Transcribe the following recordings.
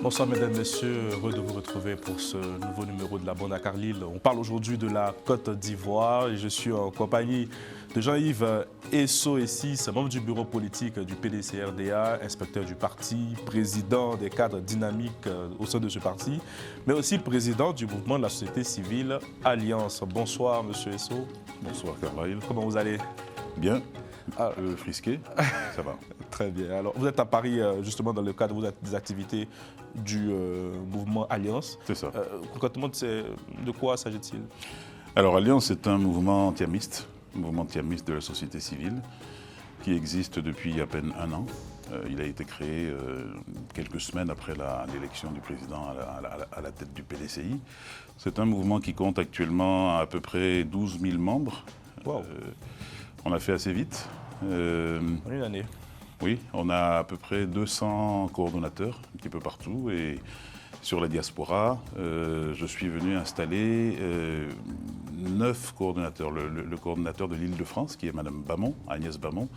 Bonsoir mesdames, messieurs, heureux de vous retrouver pour ce nouveau numéro de la Bonne à Carlyle. On parle aujourd'hui de la Côte d'Ivoire et je suis en compagnie de Jean-Yves Esso-Essis, membre du bureau politique du PDC-RDA, inspecteur du parti, président des cadres dynamiques au sein de ce parti, mais aussi président du mouvement de la société civile Alliance. Bonsoir monsieur Esso. Bonsoir Carlyle. Comment vous allez? Bien. Frisqué, ça va. Très bien. Alors, vous êtes à Paris, justement, dans le cadre des activités du mouvement Alliance. C'est ça. Concrètement, de quoi s'agit-il? Alors, Alliance est un mouvement thiamiste de la société civile, qui existe depuis à peine un an. Il a été créé quelques semaines après l'élection du président à la tête du PDCI. C'est un mouvement qui compte actuellement à peu près 12 000 membres. Wow. On a fait assez vite. En une année. Oui, on a à peu près 200 coordonnateurs, un petit peu partout. Et sur la diaspora, je suis venu installer 9 coordonnateurs. Le coordonnateur de l'Île-de-France, qui est Madame Bamon, Agnès Bamon,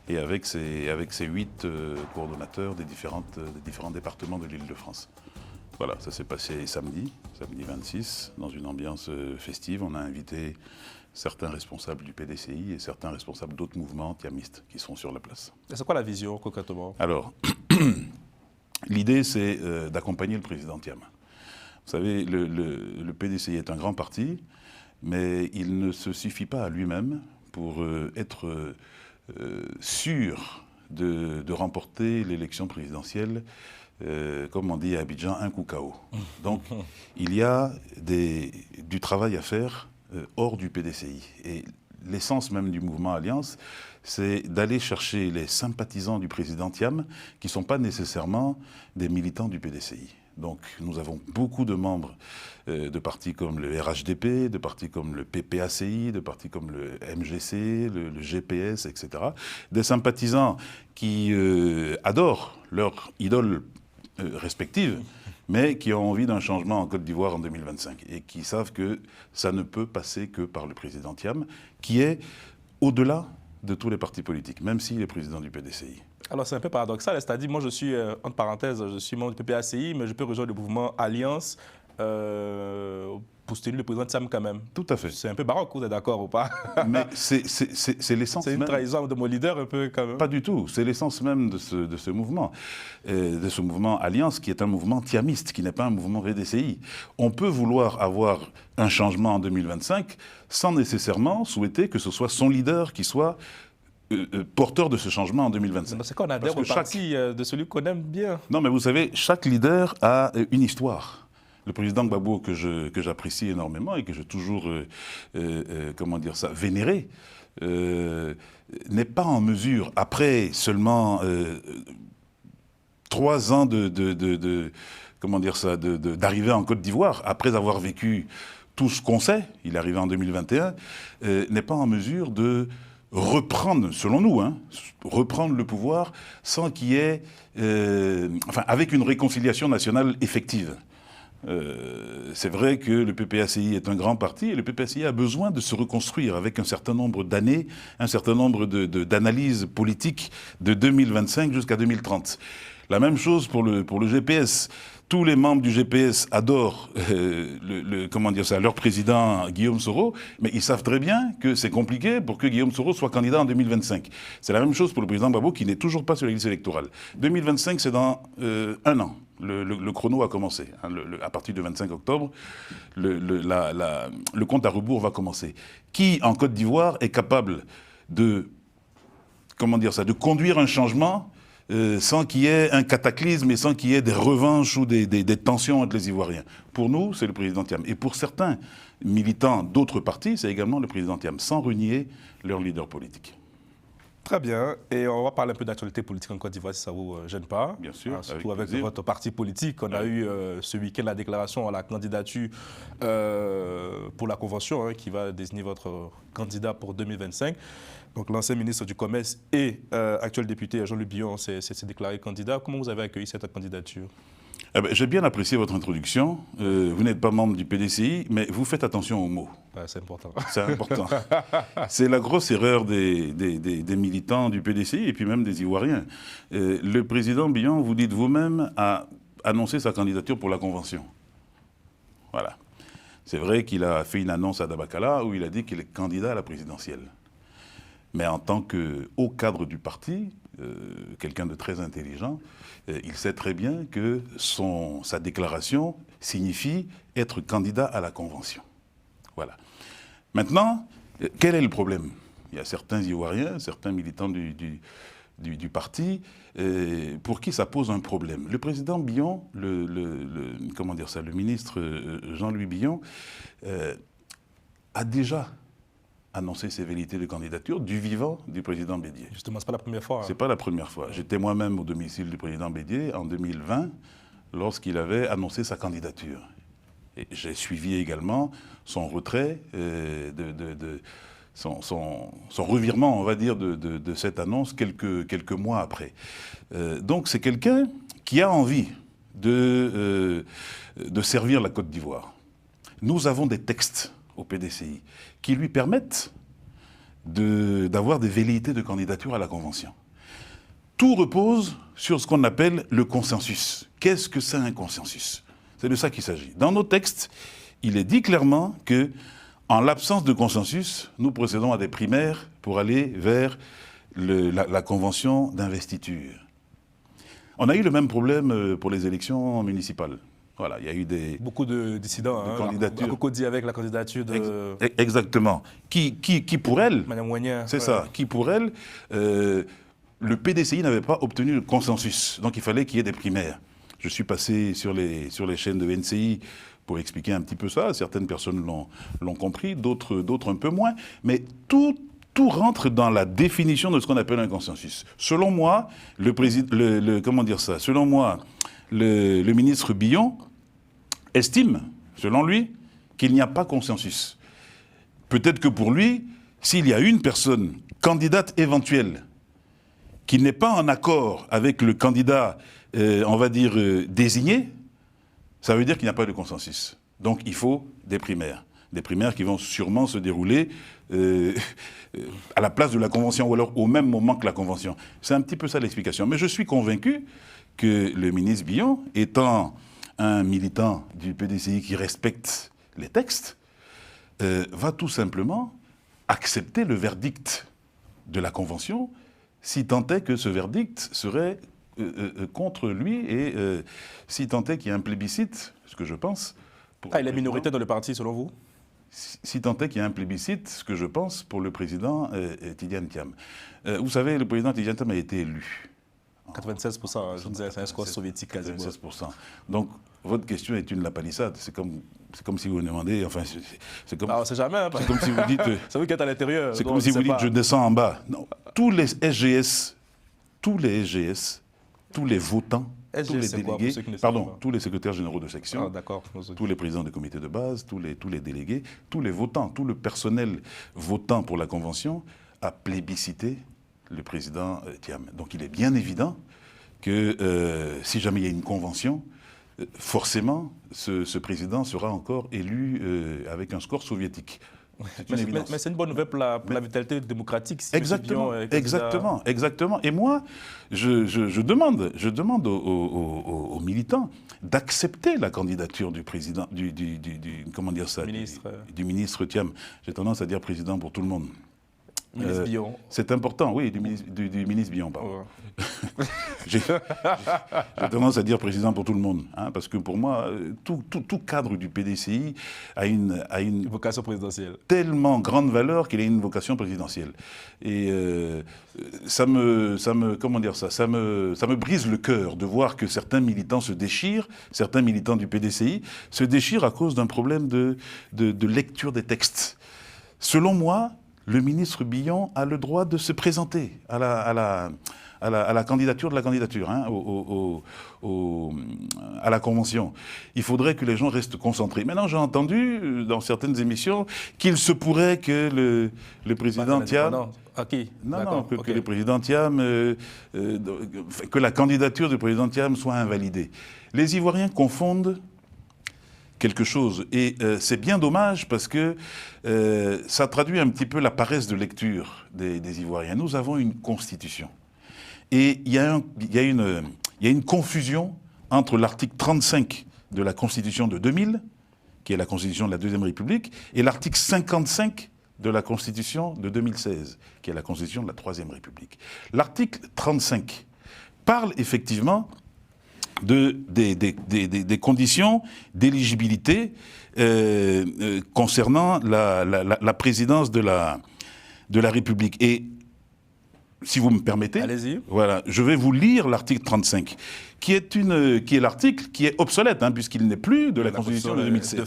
et avec ses 8 coordonnateurs des différents départements de l'Île-de-France. Voilà, ça s'est passé samedi 26, dans une ambiance festive. On a invité certains responsables du PDCI et certains responsables d'autres mouvements thiamistes qui sont sur la place. C'est quoi la vision, concrètement? Alors, l'idée, c'est d'accompagner le président Thiam. Vous savez, le PDCI est un grand parti, mais il ne se suffit pas à lui-même pour être sûr de remporter l'élection présidentielle, comme on dit à Abidjan, un coup KO. Donc, il y a du travail à faire hors du PDCI. Et l'essence même du mouvement Alliance, c'est d'aller chercher les sympathisants du président Thiam, qui ne sont pas nécessairement des militants du PDCI. Donc nous avons beaucoup de membres de partis comme le RHDP, de partis comme le PPACI, de partis comme le MGC, le GPS, etc. Des sympathisants qui adorent leur idole respective, mais qui ont envie d'un changement en Côte d'Ivoire en 2025 et qui savent que ça ne peut passer que par le président Thiam, qui est au-delà de tous les partis politiques, même s'il est président du PDCI. Alors c'est un peu paradoxal, c'est-à-dire moi je suis, entre parenthèses, je suis membre du PPACI, mais je peux rejoindre le mouvement Alliance pour soutenir le président Thiam quand même. Tout à fait. C'est un peu baroque, vous êtes d'accord ou pas? Mais c'est l'essence même. C'est une trahison de mon leader un peu quand même. Pas du tout, c'est l'essence même de ce mouvement Alliance, qui est un mouvement thiamiste, qui n'est pas un mouvement PDCI. On peut vouloir avoir un changement en 2025 sans nécessairement souhaiter que ce soit son leader qui soit porteur de ce changement en 2025. C'est qu'on adhère au parti de celui qu'on aime bien. Non, mais vous savez, chaque leader a une histoire. Le président Gbagbo, que j'apprécie énormément et que j'ai toujours, vénéré, n'est pas en mesure, après seulement 3 ans d'arrivée en Côte d'Ivoire, après avoir vécu tout ce qu'on sait, il est arrivé en 2021, n'est pas en mesure de reprendre, selon nous, reprendre le pouvoir sans qu'il y ait, avec une réconciliation nationale effective. C'est vrai que le PPACI est un grand parti et le PPACI a besoin de se reconstruire avec un certain nombre d'années, un certain nombre d'analyses politiques de 2025 jusqu'à 2030. La même chose pour le GPS. Tous les membres du GPS adorent leur président Guillaume Soro, mais ils savent très bien que c'est compliqué pour que Guillaume Soro soit candidat en 2025. C'est la même chose pour le président Gbagbo qui n'est toujours pas sur la liste électorale. 2025, c'est dans un an. Le chrono a commencé. À partir du 25 octobre, le compte à rebours va commencer. Qui, en Côte d'Ivoire, est capable de conduire un changement sans qu'il y ait un cataclysme et sans qu'il y ait des revanches ou des tensions entre les Ivoiriens? Pour nous, c'est le président Thiam. Et pour certains militants d'autres partis, c'est également le président Thiam, sans renier leur leader politique. Très bien. Et on va parler un peu d'actualité politique en Côte d'Ivoire, si ça ne vous gêne pas. Bien sûr. Surtout avec votre parti politique. On a eu ce week-end la déclaration à la candidature pour la Convention qui va désigner votre candidat pour 2025. Donc l'ancien ministre du Commerce et actuel député Jean-Luc Billon s'est déclaré candidat. Comment vous avez accueilli cette candidature? J'ai bien apprécié votre introduction. Vous n'êtes pas membre du PDCI, mais vous faites attention aux mots. C'est important. C'est important. C'est la grosse erreur des militants du PDCI et puis même des Ivoiriens. Le président Billon, vous dites vous-même, a annoncé sa candidature pour la Convention. Voilà. C'est vrai qu'il a fait une annonce à Dabakala où il a dit qu'il est candidat à la présidentielle. Mais en tant que haut cadre du parti, quelqu'un de très intelligent, il sait très bien que sa déclaration signifie être candidat à la Convention. Voilà. Maintenant, quel est le problème? Il y a certains Ivoiriens, certains militants du parti, pour qui ça pose un problème. Le président Billon, comment dire ça, le ministre Jean-Louis Billon, a déjà annoncé ses velléités de candidature du vivant du président Bédié. Justement, ce n'est pas la première fois. C'est pas la première fois. J'étais moi-même au domicile du président Bédié en 2020, lorsqu'il avait annoncé sa candidature. Et j'ai suivi également son retrait, son revirement, on va dire, de cette annonce quelques mois après. Donc c'est quelqu'un qui a envie de servir la Côte d'Ivoire. Nous avons des textes au PDCI qui lui permettent d'avoir des velléités de candidature à la Convention. Tout repose sur ce qu'on appelle le consensus. Qu'est-ce que c'est un consensus? C'est de ça qu'il s'agit. Dans nos textes, il est dit clairement que, en l'absence de consensus, nous procédons à des primaires pour aller vers la convention d'investiture. On a eu le même problème pour les élections municipales. Voilà, il y a eu beaucoup de dissidents, de candidatures. La Cocody avec la candidature de... Exactement. Qui pour elle... Madame Moignet. C'est ça. Qui pour elle, le PDCI n'avait pas obtenu le consensus. Donc il fallait qu'il y ait des primaires. Je suis passé sur les chaînes de NCI pour expliquer un petit peu ça. Certaines personnes l'ont compris, d'autres un peu moins. Mais tout rentre dans la définition de ce qu'on appelle un consensus. Selon moi, selon moi, le ministre Billon estime, selon lui, qu'il n'y a pas consensus. Peut-être que pour lui, s'il y a une personne candidate éventuelle qui n'est pas en accord avec le candidat, on va dire, désigné, ça veut dire qu'il n'y a pas de consensus. Donc il faut des primaires. Des primaires qui vont sûrement se dérouler à la place de la Convention ou alors au même moment que la Convention. C'est un petit peu ça l'explication. Mais je suis convaincu que le ministre Billon, étant un militant du PDCI qui respecte les textes, va tout simplement accepter le verdict de la Convention, si tant est que ce verdict serait contre lui et si tant est qu'il y a un plébiscite, ce que je pense... il est minoritaire dans le parti, selon vous? Si tant est qu'il y a un plébiscite, ce que je pense pour le président Tidiane Thiam. Vous savez, le président Tidiane Thiam a été élu. 96%, je disais, c'est un score soviétique quasiment. 96%. Donc, votre question est une lapalissade. C'est comme si vous me demandez, enfin, c'est comme... Ah, on sait jamais. Hein, c'est comme si vous dites... c'est vous qui êtes à l'intérieur. C'est comme si vous dites, je descends en bas. Non, tous les SGS, tous les votants, tous les délégués, tous les secrétaires généraux de section, tous les présidents des comités de base, tous les délégués, tous les votants, tout le personnel votant pour la Convention a plébiscité le président Thiam. Donc il est bien évident que si jamais il y a une convention, forcément ce président sera encore élu avec un score soviétique. Mais c'est une bonne nouvelle pour la vitalité démocratique. Si exactement, exactement. Et moi, je demande aux militants d'accepter la candidature du président, comment dire ça, du ministre Thiam. J'ai tendance à dire président pour tout le monde. Ministre Billon. C'est important, oui, du ministre Billon, pardon. Ouais. J'ai tendance à dire président pour tout le monde, hein, parce que pour moi, tout cadre du PDCI a une vocation présidentielle. Tellement grande valeur qu'il a une vocation présidentielle. Et ça me brise le cœur de voir que certains militants se déchirent, certains militants du PDCI se déchirent à cause d'un problème de lecture des textes. Selon moi, le ministre Billon a le droit de se présenter à la candidature de la candidature, hein, à la Convention. Il faudrait que les gens restent concentrés. Maintenant, j'ai entendu dans certaines émissions qu'il se pourrait que le président Thiam... que le président Thiam... que la candidature du président Thiam soit invalidée. Les Ivoiriens confondent quelque chose. Et c'est bien dommage parce que ça traduit un petit peu la paresse de lecture des Ivoiriens. Nous avons une constitution. Et il y a une confusion entre l'article 35 de la Constitution de 2000, qui est la Constitution de la Deuxième République, et l'article 55 de la Constitution de 2016, qui est la Constitution de la Troisième République. L'article 35 parle effectivement des conditions d'éligibilité concernant la présidence de la République. Et si vous me permettez, voilà, je vais vous lire l'article 35, qui est l'article qui est obsolète, puisqu'il n'est plus de la Constitution de 2007.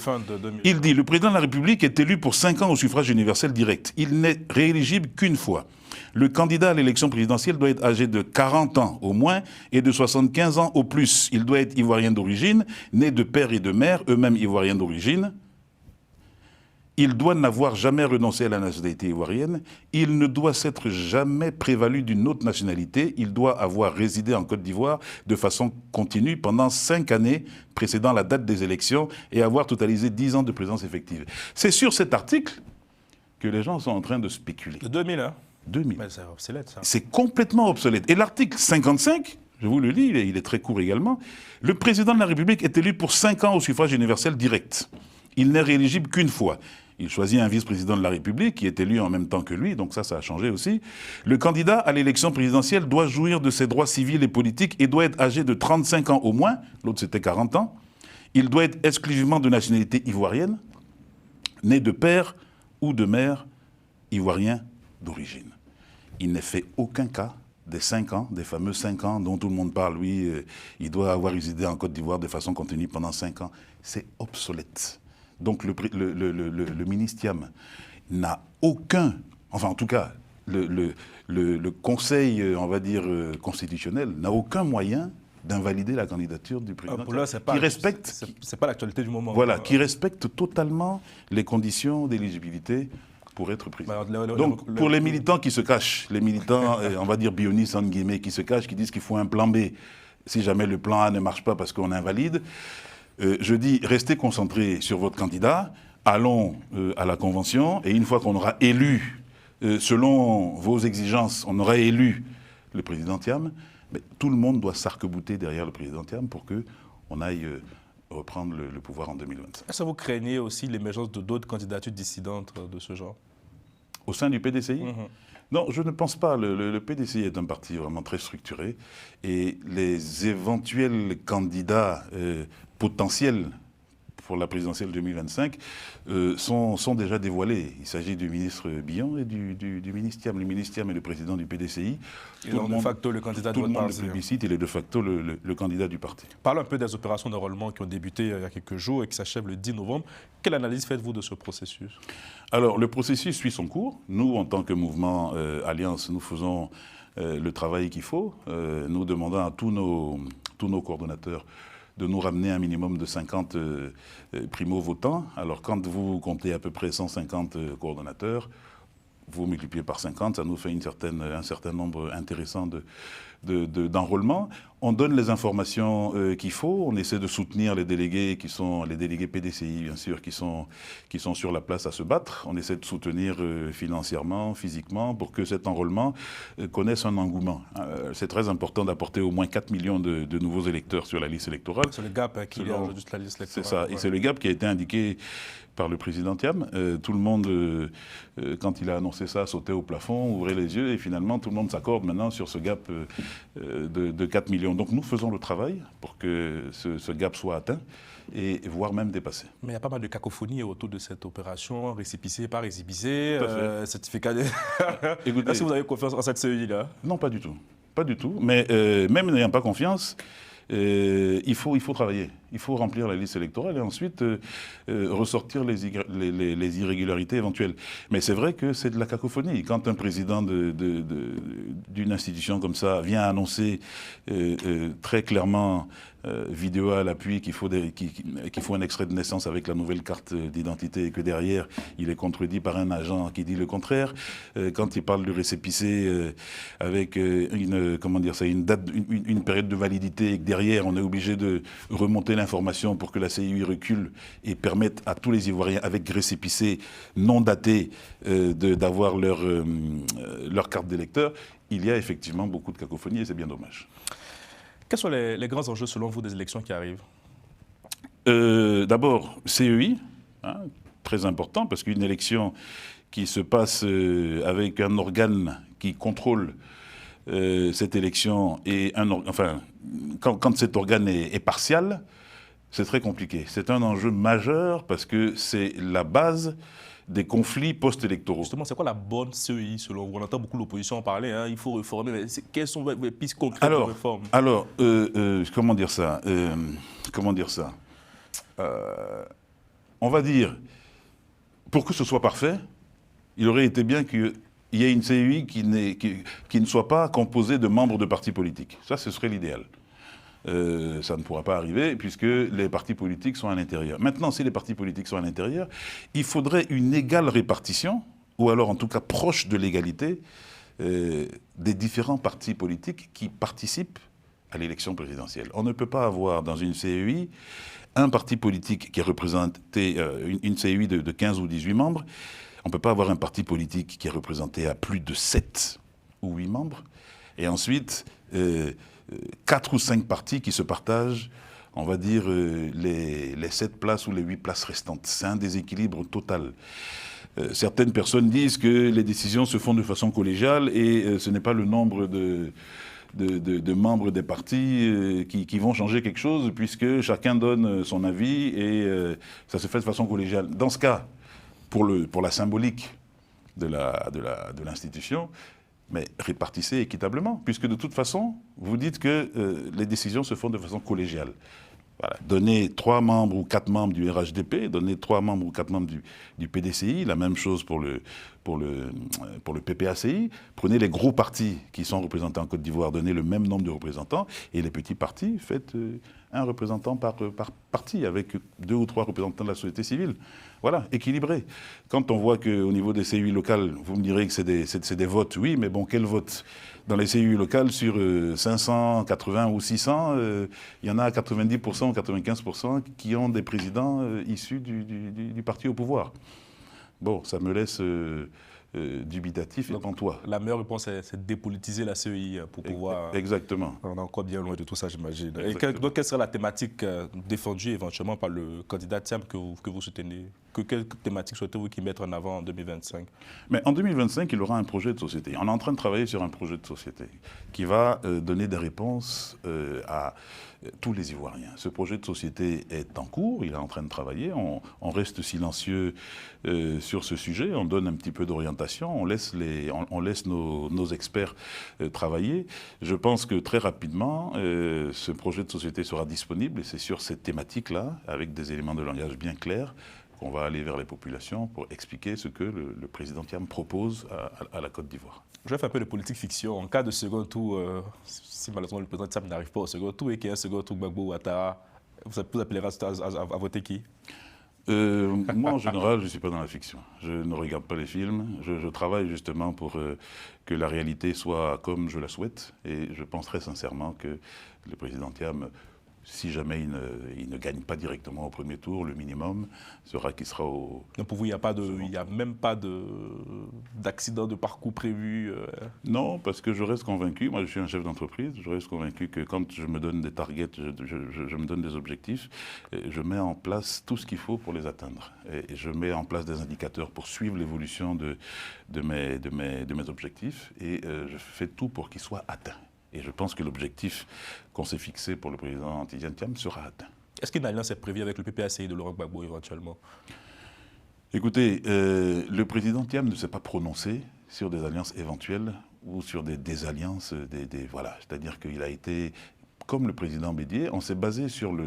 Il dit « Le président de la République est élu pour 5 ans au suffrage universel direct. Il n'est rééligible qu'une fois. Le candidat à l'élection présidentielle doit être âgé de 40 ans au moins et de 75 ans au plus. Il doit être ivoirien d'origine, né de père et de mère, eux-mêmes ivoiriens d'origine. Il doit n'avoir jamais renoncé à la nationalité ivoirienne. Il ne doit s'être jamais prévalu d'une autre nationalité. Il doit avoir résidé en Côte d'Ivoire de façon continue pendant 5 années précédant la date des élections et avoir totalisé 10 ans de présence effective. » C'est sur cet article que les gens sont en train de spéculer. De 2000, hein 2000. Mais c'est obsolète, ça. C'est complètement obsolète. Et l'article 55, je vous le lis, il est très court également. Le président de la République est élu pour 5 ans au suffrage universel direct. Il n'est rééligible qu'une fois. Il choisit un vice-président de la République qui est élu en même temps que lui, donc ça a changé aussi. Le candidat à l'élection présidentielle doit jouir de ses droits civils et politiques et doit être âgé de 35 ans au moins. L'autre, c'était 40 ans. Il doit être exclusivement de nationalité ivoirienne, né de père ou de mère ivoirien d'origine. Il n'est fait aucun cas des 5 ans, des fameux 5 ans dont tout le monde parle. Oui, il doit avoir résidé en Côte d'Ivoire de façon continue pendant 5 ans. C'est obsolète. Donc le ministère n'a aucun, enfin en tout cas le Conseil, on va dire, constitutionnel n'a aucun moyen d'invalider la candidature du président. Pour là, c'est pas l'actualité du moment. Voilà, qui respecte totalement les conditions d'éligibilité pour être président. Donc, pour les militants qui se cachent, les militants, on va dire bionistes, entre guillemets, qui se cachent, qui disent qu'il faut un plan B, si jamais le plan A ne marche pas parce qu'on invalide, je dis, restez concentrés sur votre candidat, allons à la convention, et une fois qu'on aura élu, selon vos exigences, on aura élu le président Thiam, mais tout le monde doit s'arc-bouter derrière le président Thiam pour qu'on aille reprendre le pouvoir en 2025. Est-ce que vous craignez aussi l'émergence de d'autres candidatures dissidentes de ce genre? Au sein du PDCI? Non, je ne pense pas. Le PDCI est un parti vraiment très structuré et les éventuels candidats potentiels pour la présidentielle 2025 sont déjà dévoilés. Il s'agit du ministre Billon et du ministre Thiam. Le ministre Thiam est le président du PDCI. Tout le monde, de facto le candidat de votre parti. Tout le monde le plébiscite, il est de facto le candidat du parti. Parlons un peu des opérations d'enrôlement qui ont débuté il y a quelques jours et qui s'achèvent le 10 novembre. Quelle analyse faites-vous de ce processus? Alors, le processus suit son cours. Nous, en tant que mouvement Alliance, nous faisons le travail qu'il faut. Nous demandons à tous nos coordonnateurs de nous ramener un minimum de 50 primo-votants. Alors, quand vous comptez à peu près 150 coordonnateurs, vous multipliez par 50, ça nous fait un certain nombre intéressant d'enrôlement. On donne les informations qu'il faut, on essaie de soutenir les délégués qui sont les délégués PDCI, bien sûr, qui sont sur la place à se battre. On essaie de soutenir financièrement, physiquement, pour que cet enrôlement connaisse un engouement. C'est très important d'apporter au moins 4 millions de nouveaux électeurs sur la liste électorale. C'est le gap qu'il y a aujourd'hui sur la liste électorale. C'est ça, et c'est le gap qui a été indiqué par le président Thiam. Tout le monde, quand il a annoncé ça, sautait au plafond, ouvrait les yeux, et finalement, tout le monde s'accorde maintenant sur ce gap de 4 millions. Donc nous faisons le travail pour que ce gap soit atteint, et voire même dépassé. Mais il y a pas mal de cacophonie autour de cette opération, récépissé par récépissé, certificat de... Est-ce que vous avez confiance en cette CEI-là? Non, pas du tout. Pas du tout. Mais même n'ayant pas confiance, il faut travailler. Il faut remplir la liste électorale et ensuite ressortir les irrégularités éventuelles. Mais c'est vrai que c'est de la cacophonie. Quand un président d'une institution comme ça vient annoncer très clairement, vidéo à l'appui, qu'il faut un extrait de naissance avec la nouvelle carte d'identité et que derrière, il est contredit par un agent qui dit le contraire. Quand il parle de récépissé avec une période de validité et que derrière, on est obligé de remonter l'information pour que la CIUI recule et permette à tous les Ivoiriens avec récépissé non daté d'avoir leur carte d'électeur, il y a effectivement beaucoup de cacophonie et c'est bien dommage. Quels sont les grands enjeux selon vous des élections qui arrivent? D'abord, CEI, hein, très important, parce qu'une élection qui se passe avec un organe qui contrôle cette élection, et quand cet organe est partial, c'est très compliqué. C'est un enjeu majeur parce que c'est la base des conflits post-électoraux. Justement, c'est quoi la bonne CEI selon vous? On entend beaucoup l'opposition en parler, hein, il faut réformer, mais quelles sont les pistes concrètes de réforme? Alors, comment dire ça on va dire, pour que ce soit parfait, il aurait été bien qu'il y ait une CEI qui ne soit pas composée de membres de partis politiques. Ça, ce serait l'idéal. Ça ne pourra pas arriver puisque les partis politiques sont à l'intérieur. Maintenant, si les partis politiques sont à l'intérieur, il faudrait une égale répartition, ou alors en tout cas proche de l'égalité, des différents partis politiques qui participent à l'élection présidentielle. On ne peut pas avoir dans une CEI un parti politique qui est représenté, une CEI de 15 ou 18 membres. On ne peut pas avoir un parti politique qui est représenté à plus de 7 ou 8 membres. Et ensuite, 4 ou 5 partis qui se partagent, on va dire, les 7 places ou les 8 places restantes. C'est un déséquilibre total. Certaines personnes disent que les décisions se font de façon collégiale et ce n'est pas le nombre de membres des partis qui vont changer quelque chose puisque chacun donne son avis et ça se fait de façon collégiale. Dans ce cas, pour la symbolique de l'institution, mais répartissez équitablement, puisque de toute façon, vous dites que les décisions se font de façon collégiale. Voilà. Donnez 3 membres ou 4 membres du RHDP, donnez 3 membres ou 4 membres du PDCI, la même chose pour le PPACI. Prenez les gros partis qui sont représentés en Côte d'Ivoire, donnez le même nombre de représentants, et les petits partis, faites un représentant par parti, avec 2 ou 3 représentants de la société civile. Voilà, équilibré. Quand on voit qu'au niveau des CEI locales, vous me direz que c'est des votes, oui, mais bon, quel vote? Dans les CEI locales, sur 580 ou 600, il y en a 90% ou 95% qui ont des présidents issus du parti au pouvoir. Bon, ça me laisse dubitatif et pantois. La meilleure réponse, c'est de dépolitiser la CEI pour pouvoir... Exactement. On est encore bien loin de tout ça, j'imagine. Et donc, quelle sera la thématique défendue éventuellement par le candidat Thiam que vous soutenez? Quelle thématique souhaitez-vous qu'il mette en avant en 2025? Mais en 2025, il aura un projet de société. On est en train de travailler sur un projet de société qui va donner des réponses à tous les Ivoiriens. Ce projet de société est en cours, il est en train de travailler. On reste silencieux sur ce sujet, on donne un petit peu d'orientation, on laisse nos experts travailler. Je pense que très rapidement, ce projet de société sera disponible et c'est sur cette thématique-là, avec des éléments de langage bien clairs, qu'on va aller vers les populations pour expliquer ce que le président Thiam propose à la Côte d'Ivoire. Je vais faire un peu de politique fiction. En cas de second tour, si malheureusement le président Thiam n'arrive pas au second tour et qu'il y a un second tour Gbagbo Ouattara, vous appellerez à voter qui? Moi, en général, je ne suis pas dans la fiction. Je ne regarde pas les films. Je travaille justement pour que la réalité soit comme je la souhaite. Et je pense très sincèrement que le président Thiam, si jamais il ne gagne pas directement au premier tour, le minimum sera qu'il sera au... Donc pour vous, il n'y a même pas d'accident de parcours prévu Non, parce que je reste convaincu, moi je suis un chef d'entreprise, je reste convaincu que quand je me donne des targets, je me donne des objectifs, je mets en place tout ce qu'il faut pour les atteindre. Et je mets en place des indicateurs pour suivre l'évolution de mes objectifs et je fais tout pour qu'ils soient atteints. Et je pense que l'objectif qu'on s'est fixé pour le président Tidiane Thiam sera atteint. Est-ce qu'une alliance est prévue avec le PPACI de Laurent Gbagbo éventuellement? Écoutez, le président Thiam ne s'est pas prononcé sur des alliances éventuelles ou sur des désalliances. Voilà. C'est-à-dire qu'il a été, comme le président Bédié, on s'est basé sur le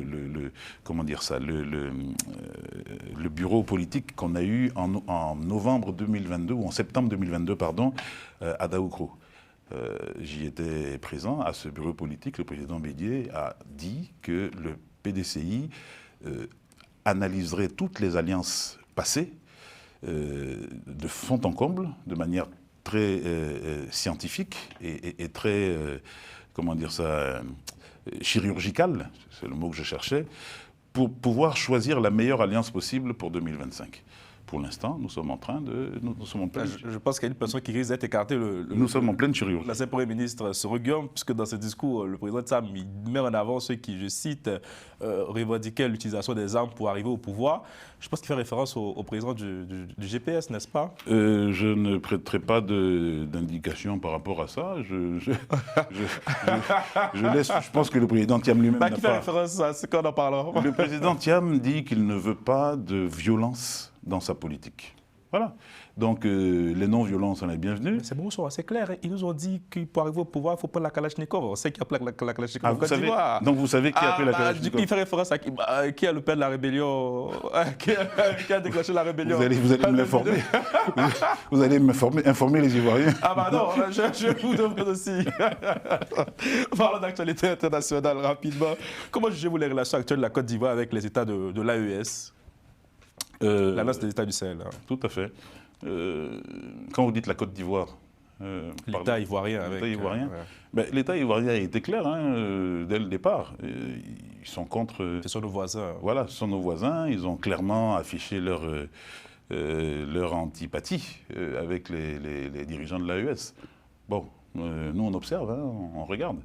bureau politique qu'on a eu en novembre 2022, ou en septembre 2022, pardon, à Daoukro. J'y étais présent à ce bureau politique. Le président Bédié a dit que le PDCI analyserait toutes les alliances passées de fond en comble, de manière très scientifique et très, comment dire ça, chirurgicale, c'est le mot que je cherchais, pour pouvoir choisir la meilleure alliance possible pour 2025. Pour l'instant, nous sommes en pleine... Je pense qu'il y a une personne qui risque d'être écartée. Nous sommes en pleine chirurgie. L'ancien Premier ministre Soroguian, puisque dans ses discours, le président Tsam met en avant ceux qui, je cite, revendiquaient l'utilisation des armes pour arriver au pouvoir. Je pense qu'il fait référence au président du GPS, n'est-ce pas? Je ne prêterai pas d'indication par rapport à ça. Je pense que le président Thiam lui-même n'a pas... Qui fait référence à ce qu'on en parlera. Le président Thiam dit qu'il ne veut pas de violence dans sa politique. Voilà. Donc, les non-violences sont les bienvenus. Ces mots sont assez clairs. Ils nous ont dit que pour arriver au pouvoir, il faut prendre la Kalachnikov. On sait qui a pris la Kalachnikov en Côte d'Ivoire. Donc, vous savez qui a pris la Kalachnikov? Du coup, il fait référence à qui a le père de la rébellion, qui a déclenché la rébellion. Vous allez me l'informer. Vous allez informer les Ivoiriens. Ah bah non, je vous demande aussi. Parlons d'actualité internationale rapidement. Comment jugez-vous les relations actuelles de la Côte d'Ivoire avec les États de l'AES, l'Alliance des États du Sahel? Tout à fait. Quand vous dites la Côte d'Ivoire, l'État ivoirien. L'État ivoirien a été clair dès le départ. Ils sont contre... Ce sont nos voisins. Voilà, ce sont nos voisins. Ils ont clairement affiché leur antipathie avec les dirigeants de l'AES. Bon, nous on observe, on regarde.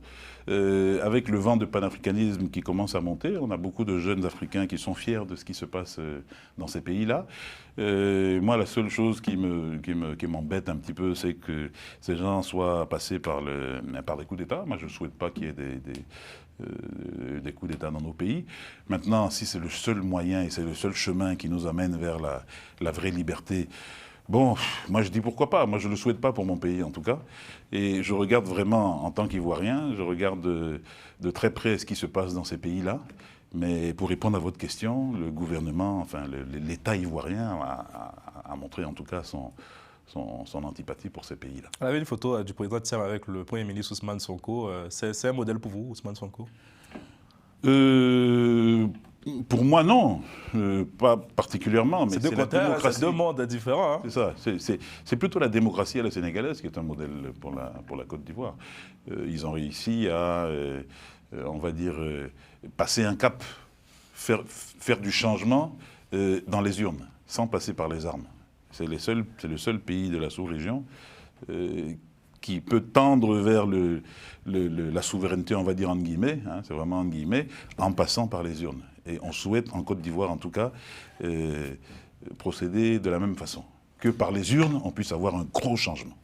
Avec le vent de panafricanisme qui commence à monter, on a beaucoup de jeunes Africains qui sont fiers de ce qui se passe dans ces pays-là. Moi, la seule chose qui m'embête un petit peu, c'est que ces gens soient passés par des coups d'État. Moi, je ne souhaite pas qu'il y ait des coups d'État dans nos pays. Maintenant, si c'est le seul moyen et c'est le seul chemin qui nous amène vers la vraie liberté, bon, moi je dis pourquoi pas. Moi je ne le souhaite pas pour mon pays en tout cas. Et je regarde vraiment, en tant qu'Ivoirien, je regarde de très près ce qui se passe dans ces pays-là. Mais pour répondre à votre question, le gouvernement, enfin l'État ivoirien a montré en tout cas son antipathie pour ces pays-là. On avait une photo du président Thiam avec le Premier ministre Ousmane Sonko. C'est un modèle pour vous, Ousmane Sonko? Pour moi, non. Pas particulièrement. Mais c'est deux mondes différents. Hein. C'est ça. C'est plutôt la démocratie à la sénégalaise qui est un modèle pour la Côte d'Ivoire. Ils ont réussi à, on va dire, passer un cap, faire du changement dans les urnes, sans passer par les armes. C'est le seul pays de la sous-région qui peut tendre vers la souveraineté, on va dire entre guillemets, c'est vraiment entre guillemets, en passant par les urnes. Et on souhaite, en Côte d'Ivoire en tout cas, procéder de la même façon. Que par les urnes, on puisse avoir un gros changement.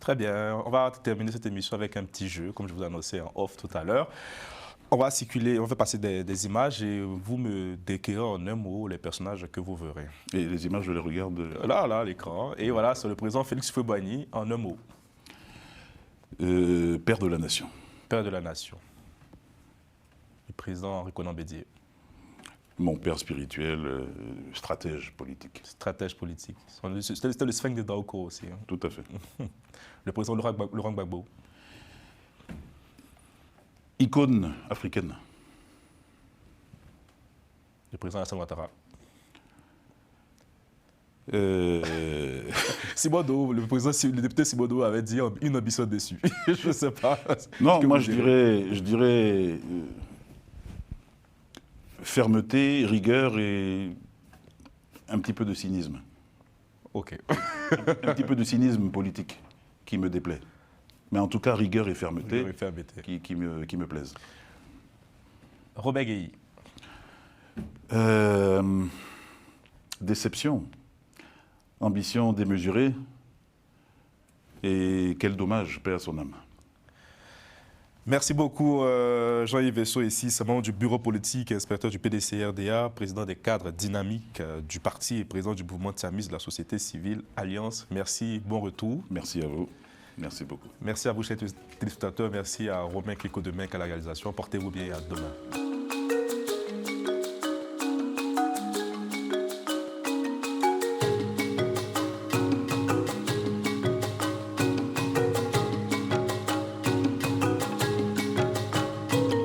Très bien. On va terminer cette émission avec un petit jeu, comme je vous annonçais en off tout à l'heure. On va passer des images et vous me décrirez en un mot les personnages que vous verrez. Et les images, je les regarde... Là, à l'écran. Et voilà, c'est le président Félix Houphouët-Boigny en un mot. Père de la nation. Père de la nation. Le président Henri Konan Bédié. Mon père spirituel, stratège politique. Stratège politique. C'était le sphinx de Daoko aussi. Hein. Tout à fait. Le président Laurent Gbagbo. Icône africaine. Le président Alassane Ouattara. Simodo, le député Simodo avait dit une ambition déçue. Je ne sais pas. Non, moi je dirais fermeté, rigueur et un petit peu de cynisme. Ok. Un petit peu de cynisme politique qui me déplaît. Mais en tout cas, rigueur et fermeté, qui me plaisent. Robert Guéhi. Déception, ambition démesurée, et quel dommage, paix à son âme. Merci beaucoup Jean-Yves Esso, ici, membre du bureau politique, inspecteur du PDC-RDA, président des cadres dynamiques du parti et président du mouvement Thiamiste de la société civile Alliance. Merci, bon retour. Merci à vous. Merci beaucoup. Merci à vous, chers téléspectateurs. Merci à Romain Clicquot de Mec à la réalisation. Portez-vous bien et à demain.